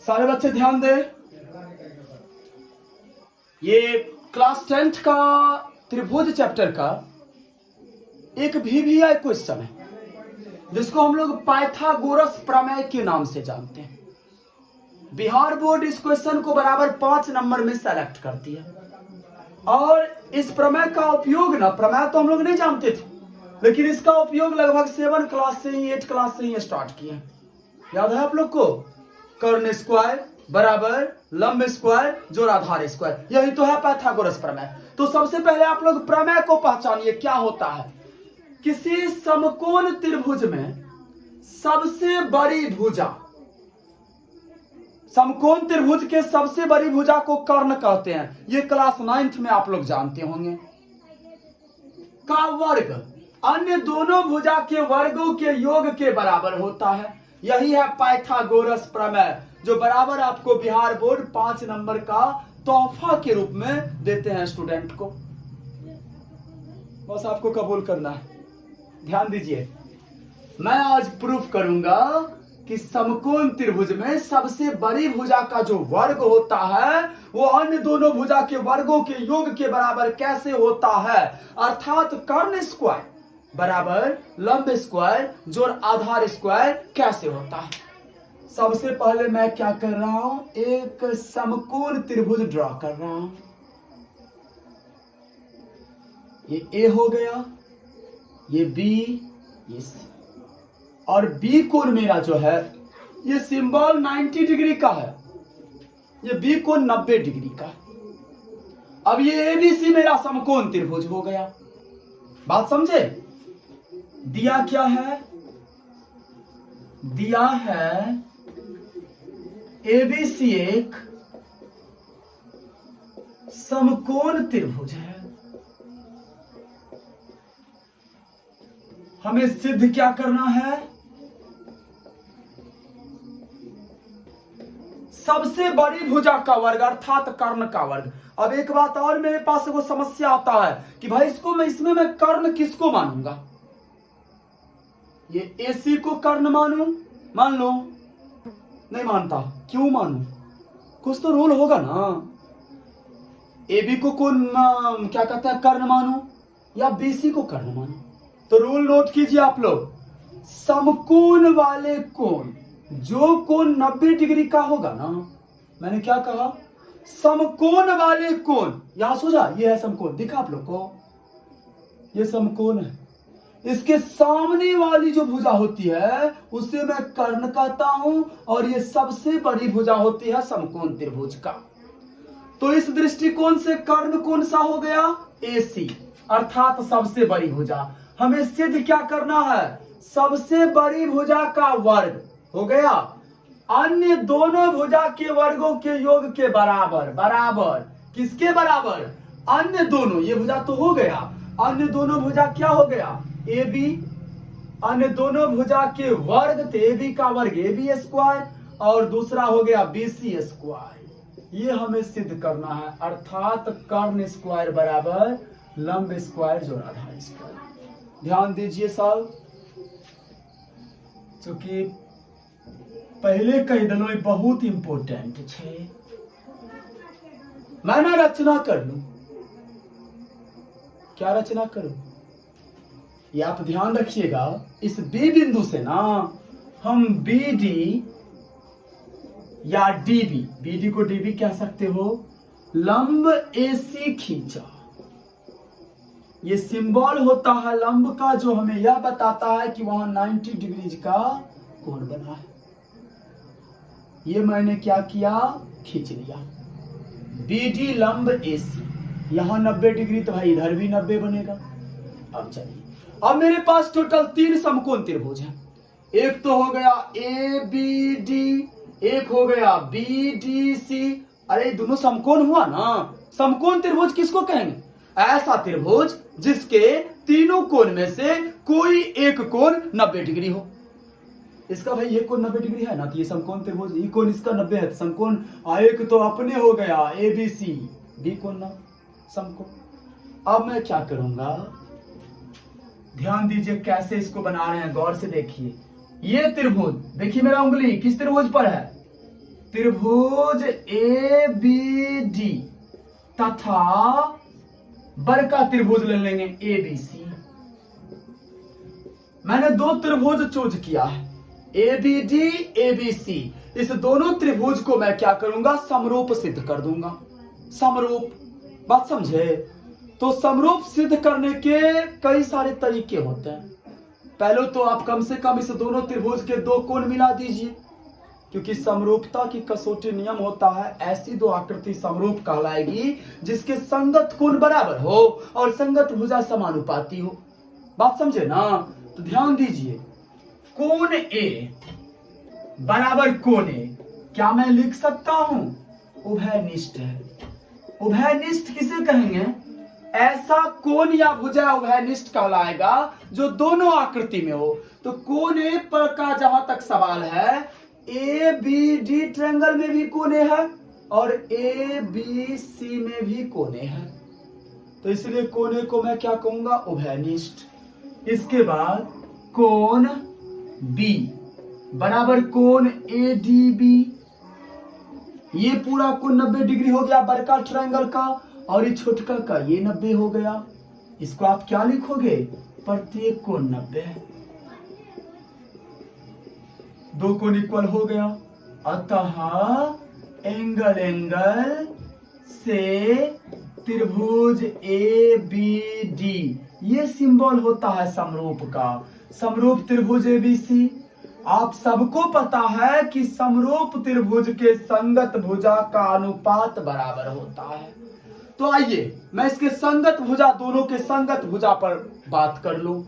सारे बच्चे ध्यान दें, ये क्लास 10th का त्रिभुज चैप्टर का एक VVI क्वेश्चन है जिसको हम लोग पाइथागोरस प्रमेय के नाम से जानते हैं। बिहार बोर्ड इस क्वेश्चन को बराबर 5 नंबर में सेलेक्ट करती है और इस प्रमेय का उपयोग ना, प्रमेय तो हम लोग नहीं जानते थे लेकिन इसका उपयोग लगभग 7 क्लास से ही 8 क्लास से ही स्टार्ट किया। याद है आप लोग को? कर्ण स्क्वायर बराबर लंब स्क्वायर जोड़ आधार स्क्वायर, यही तो है पाइथागोरस प्रमेय। तो सबसे पहले आप लोग प्रमेय को पहचानिए क्या होता है। किसी समकोण त्रिभुज में सबसे बड़ी भुजा, समकोण त्रिभुज के सबसे बड़ी भुजा को कर्ण कहते हैं। ये क्लास 9th में आप लोग जानते होंगे। का वर्ग अन्य दोनों भुजा के वर्गों के योग के बराबर होता है। यही है पाइथागोरस प्रमेय जो बराबर आपको बिहार बोर्ड 5 नंबर का तोहफा के रूप में देते हैं स्टूडेंट को। बस आपको कबूल करना है। ध्यान दीजिए, मैं आज प्रूफ करूंगा कि समकोण त्रिभुज में सबसे बड़ी भुजा का जो वर्ग होता है वो अन्य दोनों भुजा के वर्गों के योग के बराबर कैसे होता है। अर्थात कर्ण स्क्वायर बराबर लंब स्क्वायर जोड़ आधार स्क्वायर कैसे होता है। सबसे पहले मैं क्या कर रहा हूं, एक समकोण त्रिभुज ड्रॉ कर रहा हूं। ये ए हो गया, ये बी, ये सी, और बी कोण मेरा जो है ये सिंबल 90 डिग्री का है, ये बी कोण 90 डिग्री का। अब ये एबीसी मेरा समकोण त्रिभुज हो गया। बात समझे? दिया क्या है? दिया है एबीसी एक समकोण त्रिभुज है। हमें सिद्ध क्या करना है? सबसे बड़ी भुजा का वर्ग अर्थात कर्ण का वर्ग। अब एक बात और मेरे पास वो समस्या आता है कि भाई इसमें मैं कर्ण किसको मानूंगा? ये एसी को कर्ण मानूं? मान लो नहीं मानता, क्यों मानूं? कुछ तो रूल होगा ना। एबी को कौन क्या कहता है कर्ण मानूं या बीसी को कर्ण मानूं? तो रूल नोट कीजिए आप लोग। समकोण वाले कोण, जो कोण 90 डिग्री का होगा ना, मैंने क्या कहा? समकोण वाले कोण, यहां सोचा ये है समकोण, दिखा आप लोग को, ये समकोण है। इसके सामने वाली जो भुजा होती है उसे मैं कर्ण कहता हूं और ये सबसे बड़ी भुजा होती है समकोण त्रिभुज का। तो इस दृष्टिकोण से कर्ण कौन सा हो गया? एसी अर्थात सबसे बड़ी भुजा। हमें सिद्ध क्या करना है? सबसे बड़ी भुजा का वर्ग हो गया अन्य दोनों भुजा के वर्गों के योग के बराबर। बराबर किसके बराबर? अन्य दोनों, ये भुजा तो हो गया, अन्य दोनों भुजा क्या हो गया? ए बी, अन्य दोनों भुजा के वर्ग थे ए बी का वर्ग ए बी स्क्वायर और दूसरा हो गया बी सी स्क्वायर। ये हमें सिद्ध करना है अर्थात कर्ण स्क्वायर बराबर लंब स्क्वायर जोड़ आधार स्क्वायर। ध्यान दीजिए साहब, क्योंकि पहले कही दिलो बहुत इंपोर्टेंट है। मैं ना रचना कर लू, क्या रचना करूं? ये आप ध्यान रखिएगा, इस बी बिंदु से ना हम बी डी या डीबी, बीडी को डीबी कह सकते हो, लंब एसी खींचा। ये सिंबल होता है लंब का जो हमें यह बताता है कि वहां 90 डिग्री का कोण बना है। ये मैंने क्या किया? खींच लिया। बीडी लंब एसी, यहां 90 डिग्री तो भाई इधर भी 90 बनेगा। अब चलिए, अब मेरे पास टोटल 3 समकोण त्रिभुज हैं। एक तो हो गया ए बी डी, एक हो गया बी डी सी। अरे दोनों समकोण हुआ ना। समकोण त्रिभुज किसको कहेंगे? ऐसा त्रिभुज जिसके तीनों कोण में से कोई एक कोण 90 डिग्री हो। इसका भाई ये कोण 90 डिग्री है ना, तो ये समकोण त्रिभुज, ये कोण इसका 90 है, समकोण एक तो अपने हो गया ए बी सी, बी कोण ना समकोण। अब मैं क्या करूंगा, ध्यान दीजिए कैसे इसको बना रहे हैं, गौर से देखिए। ये त्रिभुज देखिए, मेरा उंगली किस त्रिभुज पर है? त्रिभुज ABD तथा बड़का त्रिभुज ले लेंगे ABC। मैंने दो त्रिभुज चूज किया है, ABD ABC। इस दोनों त्रिभुज को मैं क्या करूंगा, समरूप सिद्ध कर दूंगा। समरूप, बात समझे? तो समरूप सिद्ध करने के कई सारे तरीके होते हैं। पहले तो आप कम से कम इस दोनों त्रिभुज के दो कोण मिला दीजिए, क्योंकि समरूपता की कसौटी नियम होता है ऐसी दो आकृति समरूप कहलाएगी जिसके संगत कोण बराबर हो और संगत भुजा समानुपाती हो। बात समझे ना? तो ध्यान दीजिए, कोण A बराबर कोण A क्या मैं लिख सकता हूं? उभयनिष्ठ है। उभयनिष्ठ किसे कहेंगे? ऐसा कोण या भुजा उभयनिष्ठ कहलाएगा जो दोनों आकृति में हो। तो कोण A पर का जहां तक सवाल है, ABD ट्रायंगल में भी कोण A है और ABC में भी कोण A है, तो इसलिए कोण A को मैं क्या कहूंगा? उभयनिष्ठ। इसके बाद कोण B बराबर कोण ADB। ये पूरा कोण 90 डिग्री हो गया बड़का ट्रायंगल का, और ये छोटका का ये 90 हो गया। इसको आप क्या लिखोगे? प्रत्येक कोण 90। दो कोण इक्वल हो गया, अतः एंगल से त्रिभुज ABD, ये सिंबल होता है समरूप का। समरूप त्रिभुज ABC। आप सबको पता है कि समरूप त्रिभुज के संगत भुजा का अनुपात बराबर होता है। तो आइए मैं इसके संगत भुजा, दोनों के संगत भुजा पर बात कर लूं।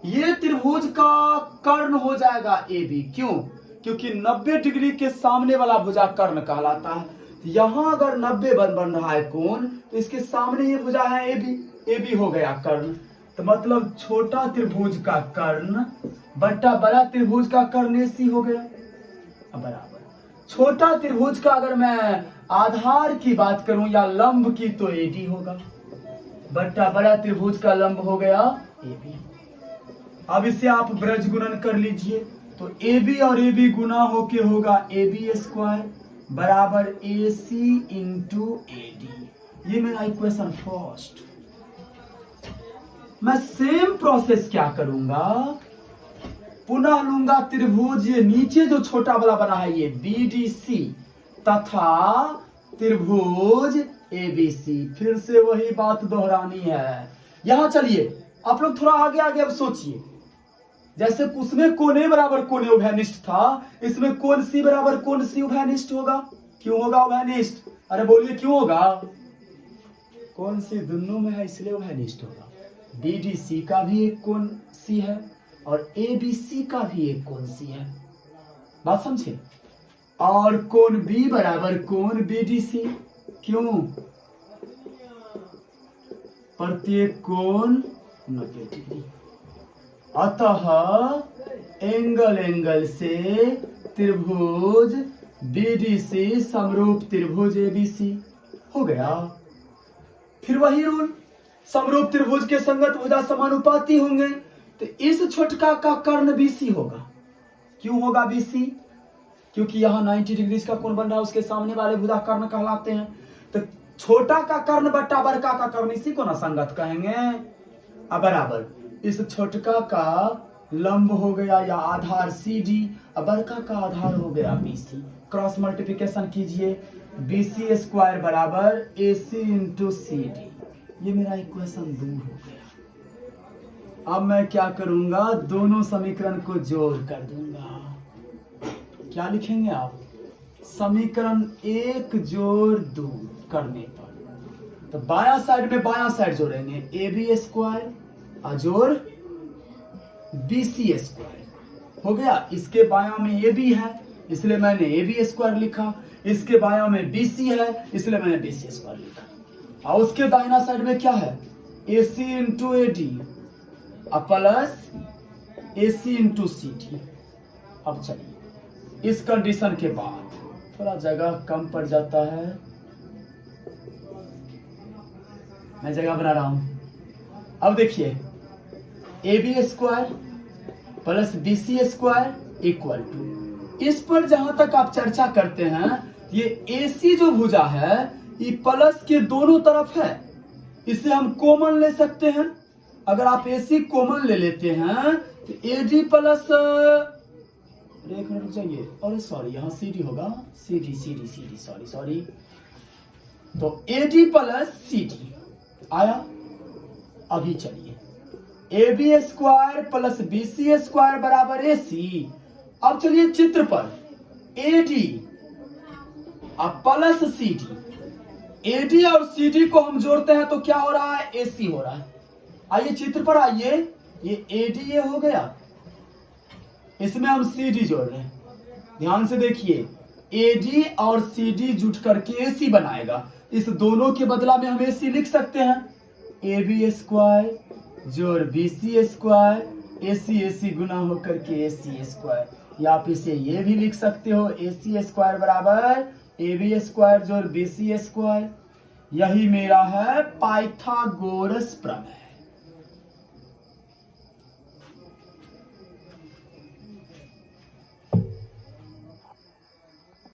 ये त्रिभुज का कर्ण हो जाएगा AB। क्यों? क्योंकि 90 डिग्री के सामने वाला भुजा कर्ण कहलाता है। यहां अगर 90 बन रहा है कोण, तो इसके सामने ये भुजा है AB। AB हो गया कर्ण। तो मतलब छोटा त्रिभुज का कर्ण बट्टा बड़ा त्रिभुज का कर्ण AC हो गया बराबर। छोटा त्रिभुज का अगर मैं आधार की बात करूं या लंब की, तो AD होगा बट्टा बड़ा त्रिभुज का लंब हो गया AB। अब इसे आप ब्रज गुणन कर लीजिए, तो AB और AB गुना होके होगा AB स्क्वायर बराबर AC इंटू AD। ये मेरा इक्वेशन फर्स्ट। मैं सेम प्रोसेस क्या करूंगा, पुनः लूंगा त्रिभुज ये नीचे जो छोटा वाला बना है ये BDC तथा त्रिभुज ABC। फिर से वही बात दोहरानी है। यहां चलिए आप लोग थोड़ा आगे आगे अब सोचिए। जैसे उसमें कोण A बराबर कोण A उभयनिष्ठ था, इसमें कोण C बराबर कोण C उभयनिष्ठ होगा। क्यों होगा उभयनिष्ठ? अरे बोलिए क्यों होगा? कोण C दोनों में है इसलिए उभयनिष्ठ होगा। BDC का भी एक कोण C है और ABC का भी एक कोण C है। बात समझे? और कोण B बराबर कोण BDC। क्यों? प्रत्येक कोण 90 डिग्री। अतः एंगल से त्रिभुज BDC समरूप त्रिभुज ABC हो गया। फिर वही रूल, समरूप त्रिभुज के संगत भुजा समानुपाती होंगे, तो इस छोटका का कर्ण BC होगा। क्यों होगा BC? क्योंकि यहाँ 90 डिग्री का कोण बन रहा है, उसके सामने वाले भुजा कर्ण कहलाते हैं। तो छोटा का कर्ण बट्टा बड़का का कर्ण, इसी को ना संगत कहेंगे। अब बराबर इस छोटका का लंब हो गया या आधार CD, और बड़का का आधार हो गया BC। क्रॉस मल्टीप्लिकेशन कीजिए, BC स्क्वायर बराबर AC इंटू CD। ये मेरा इक्वेशन 2 हो गया। अब मैं क्या करूंगा, दोनों समीकरण को जोड़ कर दूंगा। क्या लिखेंगे आप? समीकरण 1 जोड़ 2 करने पर, तो बाया साइड में बाया साइड जोड़ेंगे, AB स्क्वायर जोड़ BC स्क्वायर हो गया। इसके बाया में AB है इसलिए मैंने AB स्क्वायर लिखा, इसके बाया में BC है इसलिए मैंने BC स्क्वायर लिखा, और उसके दाहिना साइड में क्या है? AC into AD plus AC into CD। अब चलिए इस कंडीशन के बाद थोड़ा जगह कम पड़ जाता है, मैं जगह बना रहा हूं। अब देखिए AB square plus BC square equal to इस पर जहां तक आप चर्चा करते हैं, ये AC जो भुजा है ये प्लस के दोनों तरफ है, इसे हम कॉमन ले सकते हैं। अगर आप AC कॉमन ले लेते हैं तो AD प्लस, एक मिनट रुक जाइए, अरे सॉरी यहाँ CD होगा, CD सॉरी, तो AD प्लस CD आया। अभी चलिए AB square plus BC square बराबर AC। अब चलिए चित्र पर AD अब प्लस CD, AD और CD को हम जोड़ते हैं तो क्या हो रहा है, AC हो रहा है। आइए चित्र पर आइए, ये AD ये हो गया, इसमें हम CD जोड़ रहे हैं, ध्यान से देखिए, AD और CD जुट करके AC बनाएगा। इस दोनों के बदला में हम AC लिख सकते हैं, AB स्क्वायर जोड़ BC स्क्वायर, AC गुना होकर के AC स्क्वायर, या आप इसे ये भी लिख सकते हो, AC स्क्वायर बराबर AB स्क्वायर जोड़ BC स्क्वायर। यही मेरा है पाइथागोरस प्रमेय।